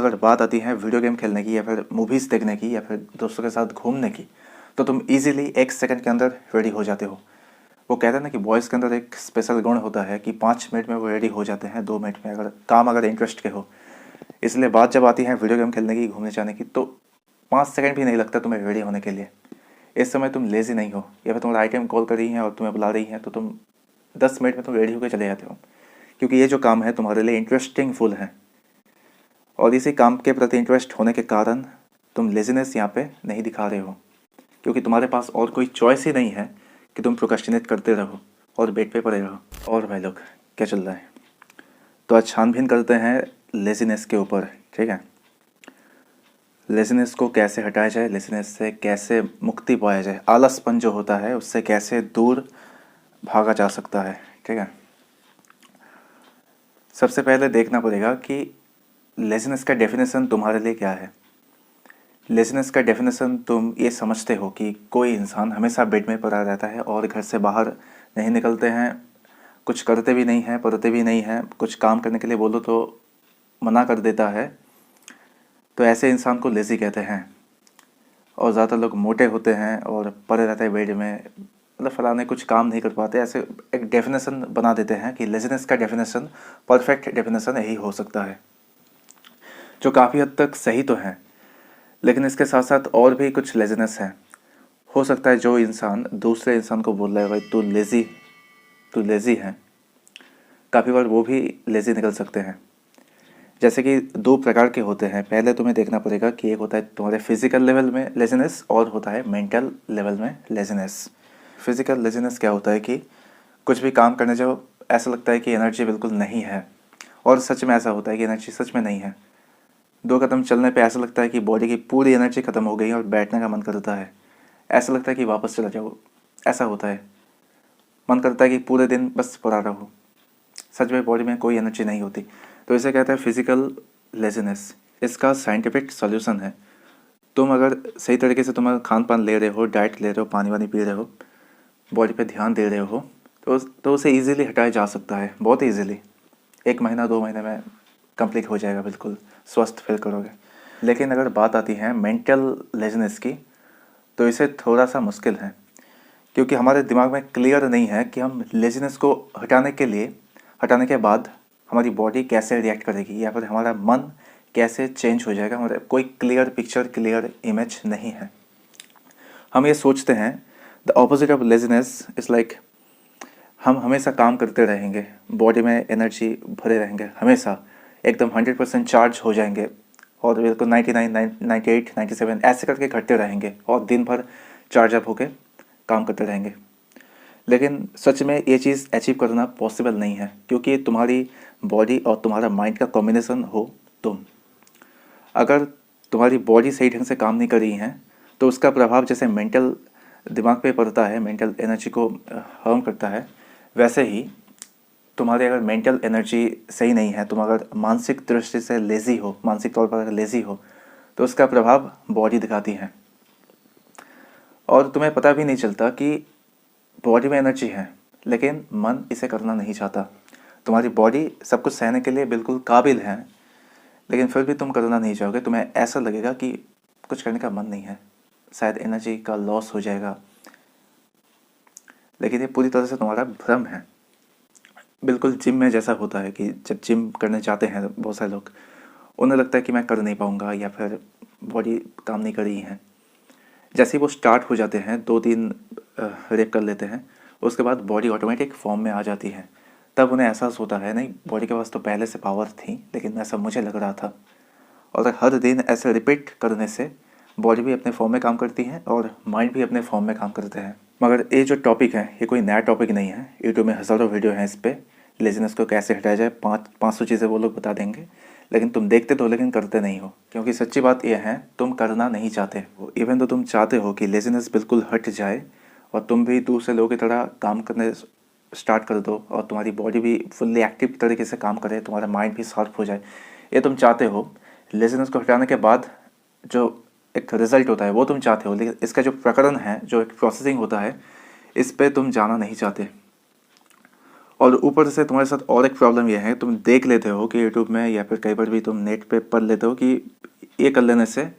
अगर बात आती है वीडियो गेम खेलने की या फिर मूवीज़ देखने की या फिर दोस्तों के साथ घूमने की, तो तुम इजीली 1 सेकंड के अंदर रेडी हो जाते हो। वो कहते हैं ना कि बॉयज़ के अंदर एक स्पेशल गुण होता है कि 5 मिनट में वो रेडी हो जाते हैं, 2 मिनट में, अगर इंटरेस्ट के हो। इसलिए बात जब आती है वीडियो गेम खेलने की, घूमने जाने की, तो 5 सेकंड भी नहीं लगता तुम्हें रेडी होने के लिए। इस समय तुम लेज़ी नहीं हो, या फिर तुम्हारा आइटम कॉल कर रही हैं और तुम्हें बुला रही हैं, तो तुम 10 मिनट में तुम रेडी होकर चले जाते हो, क्योंकि ये जो काम है तुम्हारे लिए इंटरेस्टिंग फुल है। और इसी काम के प्रति इंटरेस्ट होने के कारण तुम लेजीनेस यहाँ पे नहीं दिखा रहे हो, क्योंकि तुम्हारे पास और कोई चॉइस ही नहीं है कि तुम प्रोक्रेस्टिनेट करते रहो और बेड पे पड़े रहो। और भाई लोग, क्या चल रहा है? तो आज छानबीन करते हैं लेजीनेस के ऊपर, ठीक है। लेजीनेस को कैसे हटाया जाए, लेजीनेस से कैसे मुक्ति पाया जाए, आलसपन जो होता है उससे कैसे दूर भागा जा सकता है, ठीक है। सबसे पहले देखना पड़ेगा कि लेजीनेस का डेफिनेशन तुम्हारे लिए क्या है। लेजीनेस का डेफिनेशन तुम ये समझते हो कि कोई इंसान हमेशा बेड में पड़ा रहता है और घर से बाहर नहीं निकलते हैं, कुछ करते भी नहीं हैं, पढ़ते भी नहीं हैं, कुछ काम करने के लिए बोलो तो मना कर देता है, तो ऐसे इंसान को लेज़ी कहते हैं। और ज़्यादातर लोग मोटे होते हैं और पड़े रहते हैं बेड में, मतलब फलाने कुछ काम नहीं कर पाते। ऐसे एक डेफिनेशन बना देते हैं कि लेजीनेस का डेफिनेशन, परफेक्ट डेफिनेशन यही हो सकता है, जो काफ़ी हद तक सही तो है। लेकिन इसके साथ साथ और भी कुछ लेजीनेस है। हो सकता है जो इंसान दूसरे इंसान को बोल रहा है भाई तू लेज़ी है, काफ़ी बार वो भी लेज़ी निकल सकते हैं। जैसे कि 2 प्रकार के होते हैं। पहले तुम्हें देखना पड़ेगा कि एक होता है तुम्हारे फिजिकल लेवल में लेजीनेस और होता है मेंटल लेवल में लेजीनेस। फिजिकल लेजीनेस क्या होता है कि कुछ भी काम करने जाओ, ऐसा लगता है कि एनर्जी बिल्कुल नहीं है, और सच में ऐसा होता है कि एनर्जी सच में नहीं है। 2 कदम चलने पे ऐसा लगता है कि बॉडी की पूरी एनर्जी ख़त्म हो गई और बैठने का मन करता है। ऐसा लगता है कि वापस चला जाओ, ऐसा होता है। मन करता है कि पूरे दिन बस पड़ा रहो। सच में बॉडी में कोई एनर्जी नहीं होती। तो इसे कहते हैं फिजिकल लेजीनेस। इसका साइंटिफिक सॉल्यूशन है, तुम अगर सही तरीके से तुम खान पान ले रहे हो, डाइट ले रहे हो, पानी वानी पी रहे हो, बॉडी पे ध्यान दे रहे हो, तो उसे ईजिली हटाया जा सकता है, बहुत ईजिली। 1 महीना 2 महीने में कंप्लीट हो जाएगा, बिल्कुल स्वस्थ फील करोगे। लेकिन अगर बात आती है मेंटल लेजीनेस की, तो इसे थोड़ा सा मुश्किल है, क्योंकि हमारे दिमाग में क्लियर नहीं है कि हम लेजीनेस को हटाने के बाद हमारी बॉडी कैसे रिएक्ट करेगी, या फिर हमारा मन कैसे चेंज हो जाएगा। हमारे कोई क्लियर पिक्चर, क्लियर इमेज नहीं है। हम ये सोचते हैं the opposite of laziness is like, हम हमेशा काम करते रहेंगे, बॉडी में एनर्जी भरे रहेंगे, हमेशा एकदम 100% चार्ज हो जाएंगे, और बिल्कुल 99, 98, 97 ऐसे करके घटते रहेंगे, और दिन भर चार्ज अप होके काम करते रहेंगे। लेकिन सच में ये चीज़ अचीव करना पॉसिबल नहीं है, क्योंकि तुम्हारी बॉडी और तुम्हारा माइंड का कॉम्बिनेशन हो तुम। अगर तुम्हारी बॉडी सही ढंग से काम नहीं कर रही है, तो उसका प्रभाव जैसे मेंटल दिमाग पे पड़ता है, मेंटल एनर्जी को हार्म करता है, वैसे ही तुम्हारे अगर मेंटल एनर्जी सही नहीं है, तुम अगर मानसिक दृष्टि से लेज़ी हो, मानसिक तौर पर अगर लेज़ी हो, तो उसका प्रभाव बॉडी दिखाती है। और तुम्हें पता भी नहीं चलता कि बॉडी में एनर्जी है, लेकिन मन इसे करना नहीं चाहता। तुम्हारी बॉडी सब कुछ सहने के लिए बिल्कुल काबिल है, लेकिन फिर भी तुम करना नहीं चाहोगे। तुम्हें ऐसा लगेगा कि कुछ करने का मन नहीं है, शायद एनर्जी का लॉस हो जाएगा। लेकिन ये पूरी तरह से तुम्हारा भ्रम है। बिल्कुल जिम में जैसा होता है कि जब जिम करने जाते हैं बहुत सारे लोग, उन्हें लगता है कि मैं कर नहीं पाऊँगा, या फिर बॉडी काम नहीं कर रही है। जैसे ही वो स्टार्ट हो जाते हैं, 2-3 रेप कर लेते हैं, उसके बाद बॉडी ऑटोमेटिक फॉर्म में आ जाती है। तब उन्हें एहसास होता है, नहीं, बॉडी के पास तो पहले से पावर थी, लेकिन ऐसा मुझे लग रहा था। और हर दिन ऐसे रिपीट करने से बॉडी भी अपने फॉर्म में काम करती है और माइंड भी अपने फॉर्म में काम करते हैं। मगर ये जो टॉपिक है, ये कोई नया टॉपिक नहीं है। यूट्यूब में हज़ारों वीडियो हैं इस पर, लेजीनेस को कैसे हटाया जाए। 500 चीज़ें वो लोग बता देंगे, लेकिन तुम देखते तो लेकिन करते नहीं हो। क्योंकि सच्ची बात यह है, तुम करना नहीं चाहते हो। इवन तो तुम चाहते हो कि लेजीनेस बिल्कुल हट जाए और तुम भी दूसरे लोगों की तरह काम करने स्टार्ट कर दो, और तुम्हारी बॉडी भी फुल्ली एक्टिव तरीके से काम करे, तुम्हारा माइंड भी शार्प हो जाए, ये तुम चाहते हो। लेजीनेस को हटाने के बाद जो एक रिज़ल्ट होता है वो तुम चाहते हो, लेकिन इसका जो प्रकरण है, जो एक प्रोसेसिंग होता है, इस पे तुम जाना नहीं चाहते। और ऊपर से तुम्हारे साथ और एक प्रॉब्लम यह है, तुम देख लेते हो कि यूट्यूब में या फिर कई बार भी तुम नेट पे पढ़ लेते हो कि ये कर लेने से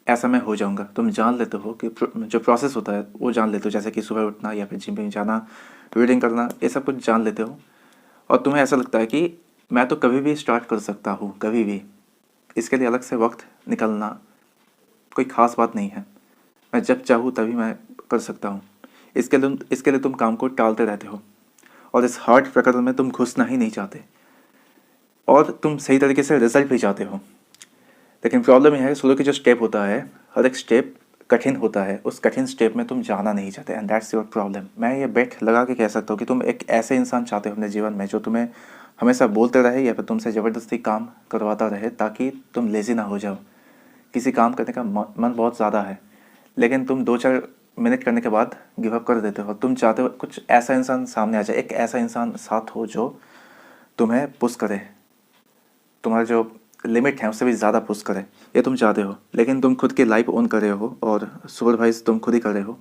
ऐसा मैं हो जाऊंगा। तुम जान लेते हो कि जो प्रोसेस होता है वो जान लेते हो, जैसे कि सुबह उठना या फिर जिम में जाना, रीडिंग करना, ये सब कुछ जान लेते हो। और तुम्हें ऐसा लगता है कि मैं तो कभी भी स्टार्ट कर सकता हूँ, कभी भी, इसके लिए अलग से वक्त निकलना कोई ख़ास बात नहीं है, मैं जब चाहूँ तभी मैं कर सकता हूँ। इसके लिए तुम काम को टालते रहते हो और इस हार्ड प्रकरण में तुम घुसना ही नहीं चाहते, और तुम सही तरीके से रिजल्ट भी चाहते हो। लेकिन प्रॉब्लम यह है, शुरू की जो स्टेप होता है, हर एक स्टेप कठिन होता है, उस कठिन स्टेप में तुम जाना नहीं चाहते, एंड दैट्स योर प्रॉब्लम। मैं ये बेट लगा के कह सकता हूँ कि तुम एक ऐसे इंसान चाहते हो अपने जीवन में जो तुम्हें हमेशा बोलते रहे या फिर तुमसे ज़बरदस्ती काम करवाता रहे, ताकि तुम लेज़ी ना हो जाओ। किसी काम करने का मन बहुत ज़्यादा है, लेकिन तुम 2-4 मिनट करने के बाद गिव अप कर देते हो। तुम चाहते हो कुछ ऐसा इंसान सामने आ जाए, एक ऐसा इंसान साथ हो जो तुम्हें पुश करे, तुम्हारा जो लिमिट है उससे भी ज़्यादा पुश करे, ये तुम चाहते हो। लेकिन तुम खुद की लाइफ ओन कर रहे हो और सुपरवाइज तुम खुद ही कर रहे हो,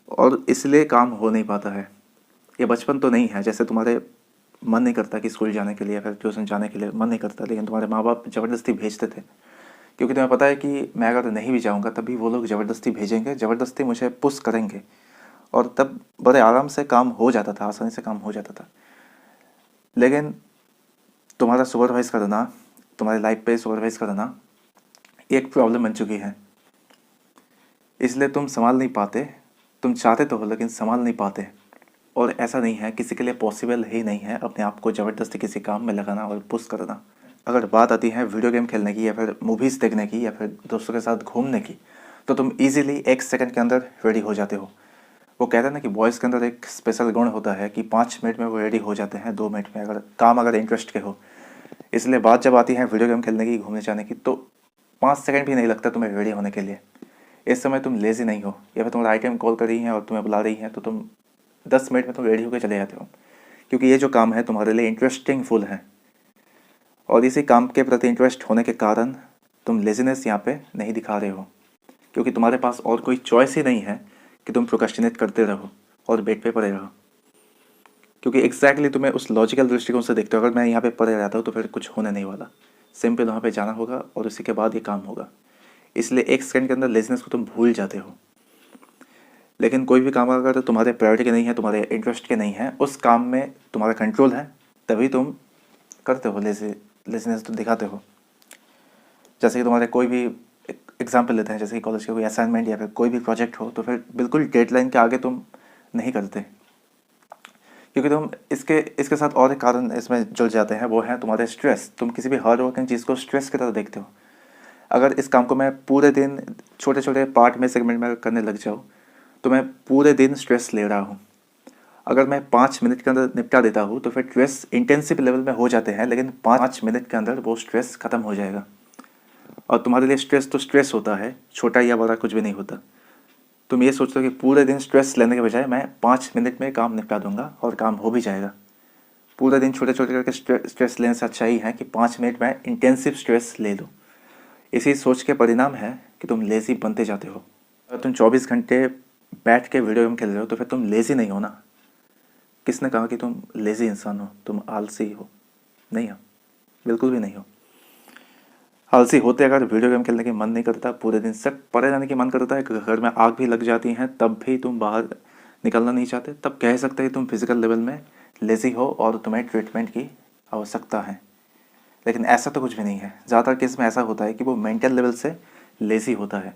और इसलिए काम हो नहीं पाता है। ये बचपन तो नहीं है, जैसे तुम्हारे मन नहीं करता कि स्कूल जाने के लिए या फिर ट्यूशन जाने के लिए मन नहीं करता, लेकिन तुम्हारे माँ बाप ज़बरदस्ती भेजते थे, क्योंकि तुम्हें पता है कि मैं अगर नहीं भी जाऊँगा तब भी वो लोग ज़बरदस्ती भेजेंगे, ज़बरदस्ती मुझे पुश करेंगे, और तब बड़े आराम से काम हो जाता था, आसानी से काम हो जाता था। लेकिन तुम्हारा सुपरवाइज करना, तुम्हारी लाइफ पे सुपरवाइज करना एक प्रॉब्लम बन चुकी है, इसलिए तुम संभाल नहीं पाते। तुम चाहते तो हो लेकिन संभाल नहीं पाते, और ऐसा नहीं है, किसी के लिए पॉसिबल ही नहीं है अपने आप को ज़बरदस्ती किसी काम में लगाना और पुश करना। अगर बात आती है वीडियो गेम खेलने की या फिर मूवीज़ देखने की या फिर दोस्तों के साथ घूमने की, तो तुम इजीली 1 सेकंड के अंदर रेडी हो जाते हो। वो कहते हैं ना कि बॉयज़ के अंदर एक स्पेशल गुण होता है कि 5 मिनट में वो रेडी हो जाते हैं, 2 मिनट में, अगर इंटरेस्ट के हो। इसलिए बात जब आती है वीडियो गेम खेलने की, घूमने जाने की, तो 5 सेकंड भी नहीं लगता तुम्हें रेडी होने के लिए। इस समय तुम लेज़ी नहीं हो, या फिर तुम्हारा आइटम कॉल कर रही हैं और तुम्हें बुला रही हैं, तो तुम 10 मिनट में तुम रेडी होकर चले जाते हो, क्योंकि ये जो काम है तुम्हारे लिए इंटरेस्टिंग फुल है। और इसी काम के प्रति इंटरेस्ट होने के कारण तुम लेज़ीनेस यहाँ पे नहीं दिखा रहे हो, क्योंकि तुम्हारे पास और कोई चॉइस ही नहीं है कि तुम प्रोक्रेस्टिनेट करते रहो और बेड पे पड़े रहो। क्योंकि एग्जैक्टली तुम्हें उस लॉजिकल दृष्टिकोण से देखते हो, अगर मैं यहाँ पे पड़े रहता हूँ तो फिर कुछ होने नहीं वाला, सिंपल वहाँ पे जाना होगा और उसी के बाद ये काम होगा। इसलिए 1 सेकंड के अंदर लेज़ीनेस को तुम भूल जाते हो। लेकिन कोई भी काम अगर तुम्हारे प्रायोरिटी के नहीं है, तुम्हारे इंटरेस्ट के नहीं है, उस काम में तुम्हारा कंट्रोल है, तभी तुम करते हो, लेज़ीनेस तो दिखाते हो। जैसे कि तुम्हारे कोई भी एग्जाम्पल लेते हैं, जैसे कि कॉलेज के कोई असाइनमेंट या फिर कोई भी प्रोजेक्ट हो, तो फिर बिल्कुल डेडलाइन के आगे तुम नहीं करते, क्योंकि तुम इसके साथ और एक कारण इसमें जुड़ जाते हैं, वो है तुम्हारे स्ट्रेस। तुम किसी भी हार्ड वर्किंग चीज़ को स्ट्रेस की तरह देखते हो। अगर इस काम को मैं पूरे दिन छोटे छोटे पार्ट में, सेगमेंट में करने लग जाऊँ, तो मैं पूरे दिन स्ट्रेस ले रहा हूँ। अगर मैं 5 मिनट के अंदर निपटा देता हूँ तो फिर स्ट्रेस इंटेंसिव लेवल में हो जाते हैं, लेकिन 5 मिनट के अंदर वो स्ट्रेस ख़त्म हो जाएगा। और तुम्हारे लिए स्ट्रेस तो स्ट्रेस होता है, छोटा या बड़ा कुछ भी नहीं होता। तुम ये सोचते हो कि पूरे दिन स्ट्रेस लेने के बजाय मैं 5 मिनट में काम निपटा दूंगा और काम हो भी जाएगा। पूरे दिन छोटे छोटे करके स्ट्रेस लेने से अच्छा ही है कि 5 मिनट में इंटेंसिव स्ट्रेस ले लो। इसी सोच के परिणाम है कि तुम लेज़ी बनते जाते हो। अगर तुम 24 घंटे बैठ के वीडियो गेम खेल रहे हो तो फिर तुम लेज़ी नहीं हो ना। किसने कहा कि तुम लेज़ी इंसान हो, तुम आलसी हो? नहीं हो, बिल्कुल भी नहीं हो। आलसी होते अगर वीडियो गेम खेलने की मन नहीं करता, पूरे दिन सिर्फ पड़े रहने की मन करता है, घर में आग भी लग जाती है तब भी तुम बाहर निकलना नहीं चाहते, तब कह सकते हैं तुम फिजिकल लेवल में लेज़ी हो और तुम्हें ट्रीटमेंट की आवश्यकता है। लेकिन ऐसा तो कुछ भी नहीं है। ज़्यादातर केस में ऐसा होता है कि वो मेंटल लेवल से लेज़ी होता है,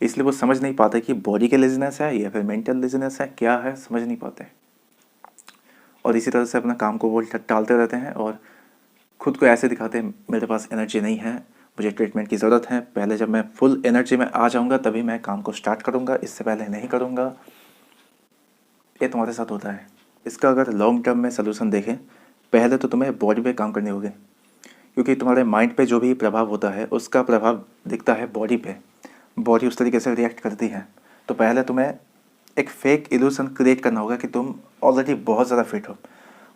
इसलिए वो समझ नहीं पाते कि बॉडी के लेज़ीनेस है या फिर मेंटल लेज़ीनेस है, क्या है समझ नहीं पाते, और इसी तरह से अपना काम को वो टालते रहते हैं और खुद को ऐसे दिखाते हैं मेरे पास एनर्जी नहीं है, मुझे ट्रीटमेंट की ज़रूरत है, पहले जब मैं फुल एनर्जी में आ जाऊंगा तभी मैं काम को स्टार्ट करूंगा, इससे पहले नहीं करूंगा। ये तुम्हारे साथ होता है। इसका अगर लॉन्ग टर्म में सलूशन देखें, पहले तो तुम्हें बॉडी पे काम करने होंगे, क्योंकि तुम्हारे माइंड पे जो भी प्रभाव होता है उसका प्रभाव दिखता है बॉडी पे। बॉडी उस तरीके से रिएक्ट करती है। तो पहले तुम्हें एक फेक इल्यूशन क्रिएट करना होगा कि तुम ऑलरेडी बहुत ज़्यादा फिट हो,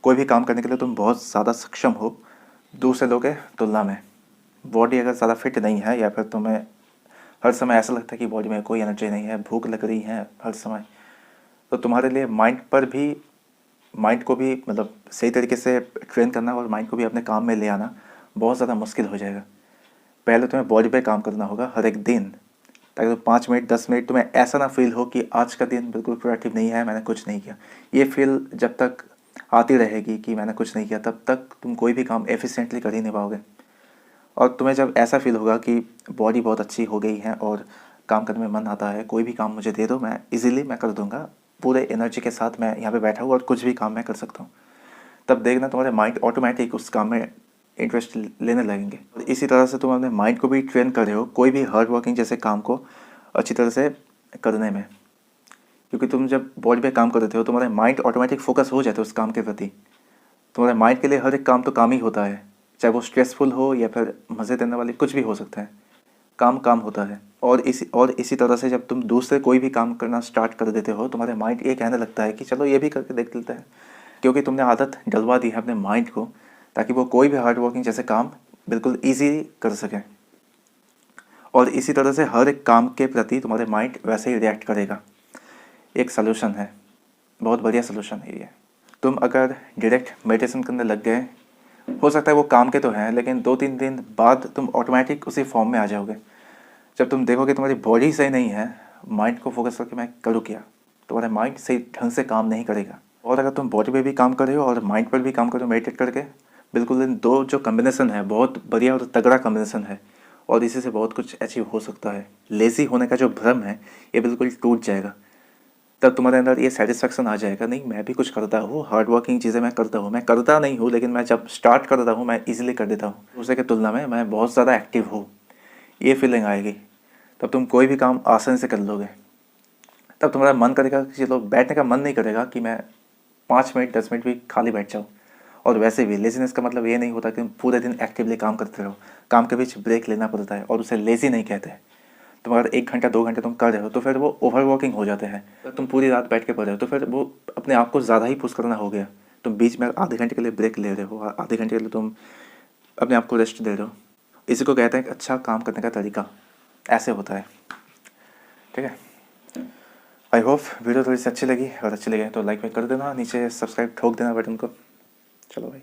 कोई भी काम करने के लिए तुम बहुत ज़्यादा सक्षम हो दूसरे लोगों के तुलना में। बॉडी अगर ज़्यादा फिट नहीं है या फिर तुम्हें हर समय ऐसा लगता है कि बॉडी में कोई एनर्जी नहीं है, भूख लग रही है हर समय, तो तुम्हारे लिए माइंड पर भी माइंड को भी मतलब सही तरीके से ट्रेन करना और माइंड को भी अपने काम में ले आना बहुत ज़्यादा मुश्किल हो जाएगा। पहले तुम्हें बॉडी पे काम करना होगा हर एक दिन, ताकि तो 5 मिनट 10 मिनट तुम्हें ऐसा ना फील हो कि आज का दिन बिल्कुल प्रोडक्टिव नहीं है, मैंने कुछ नहीं किया। ये फील जब तक आती रहेगी कि मैंने कुछ नहीं किया, तब तक तुम कोई भी काम एफिशिएंटली कर ही नहीं पाओगे। और तुम्हें जब ऐसा फील होगा कि बॉडी बहुत अच्छी हो गई है और काम करने में मन आता है, कोई भी काम मुझे दे दो, मैं इजीली मैं कर दूंगा, पूरे एनर्जी के साथ मैं यहाँ पे बैठा हूँ और कुछ भी काम मैं कर सकता हूँ, तब देखना तुम्हारे माइंड ऑटोमेटिक उस काम में इंटरेस्ट लेने लगेंगे। और इसी तरह से तुम अपने माइंड को भी ट्रेन कर रहे हो कोई भी हार्ड वर्किंग जैसे काम को अच्छी तरह से करने में, क्योंकि तुम जब बॉडी पे काम कर रहे हो तुम्हारे माइंड ऑटोमेटिक फोकस हो जाता है उस काम के प्रति। तुम्हारे माइंड के लिए हर एक काम तो काम ही होता है, चाहे वो स्ट्रेसफुल हो या फिर मज़े देने वाली, कुछ भी हो सकता है, काम काम होता है। और इसी तरह से जब तुम दूसरे कोई भी काम करना स्टार्ट कर देते हो, तुम्हारे माइंड ये कहने लगता है कि चलो ये भी करके देख लेते हैं, क्योंकि तुमने आदत डलवा दी है अपने माइंड को, ताकि वो कोई भी हार्ड वर्किंग जैसे काम बिल्कुल ईजी कर सकें। और इसी तरह से हर एक काम के प्रति तुम्हारे माइंड वैसे ही रिएक्ट करेगा। एक सलूशन है, बहुत बढ़िया सलूशन है ये। तुम अगर डायरेक्ट मेडिटेशन करने लग गए, हो सकता है वो काम के तो हैं, लेकिन 2-3 दिन बाद तुम ऑटोमेटिक उसी फॉर्म में आ जाओगे। जब तुम देखोगे तुम्हारी बॉडी सही नहीं है, माइंड को फोकस करके मैं करूँ क्या, तुम्हारा माइंड सही ढंग से काम नहीं करेगा। और अगर तुम बॉडी पे भी काम कर रहे हो और माइंड पर भी काम कर रहे हो मेडिटेट करके, बिल्कुल इन दो जो कम्बिनेशन है बहुत बढ़िया और तगड़ा कम्बिनेशन है, और इसी से बहुत कुछ अचीव हो सकता है। लेज़ी होने का जो भ्रम है ये बिल्कुल टूट जाएगा। तब तुम्हारे अंदर ये सेटिस्फेक्शन आ जाएगा, नहीं मैं भी कुछ करता हूँ, हार्ड वर्किंग चीज़ें मैं करता हूँ, मैं करता नहीं हूँ लेकिन मैं जब स्टार्ट करता हूँ मैं इजीली कर देता हूँ, दूसरे की तुलना में मैं बहुत ज़्यादा एक्टिव हूँ, ये फीलिंग आएगी। तब तुम कोई भी काम आसानी से कर लोगे। तब तुम्हारा मन करेगा कि चलो, बैठने का मन नहीं करेगा कि मैं 5 मिनट 10 मिनट भी खाली बैठ जाऊँ। और वैसे भी लेजीनेस का मतलब ये नहीं होता कि तुम पूरे दिन एक्टिवली काम करते रहो, काम के बीच ब्रेक लेना पड़ता है, और उसे लेज़ी नहीं कहते। तुम अगर 1 घंटा 2 घंटे तुम कर रहे हो तो फिर वो ओवर वर्किंग हो जाते हैं। अगर तुम पूरी रात बैठ के पढ़ रहे हो तो फिर वो अपने आप को ज़्यादा ही पुश करना हो गया। तुम बीच में आधे घंटे के लिए ब्रेक ले रहे हो, आधे घंटे के लिए तुम अपने आप को रेस्ट दे रहे हो। इसी को कहते हैं कि अच्छा काम करने का तरीका ऐसे होता है। ठीक है, आई होप वीडियो थोड़ी सी अच्छी लगी, और अच्छी लगे तो लाइक वाइक कर देना, नीचे सब्सक्राइब ठोक देना बटन को। चलो भाई।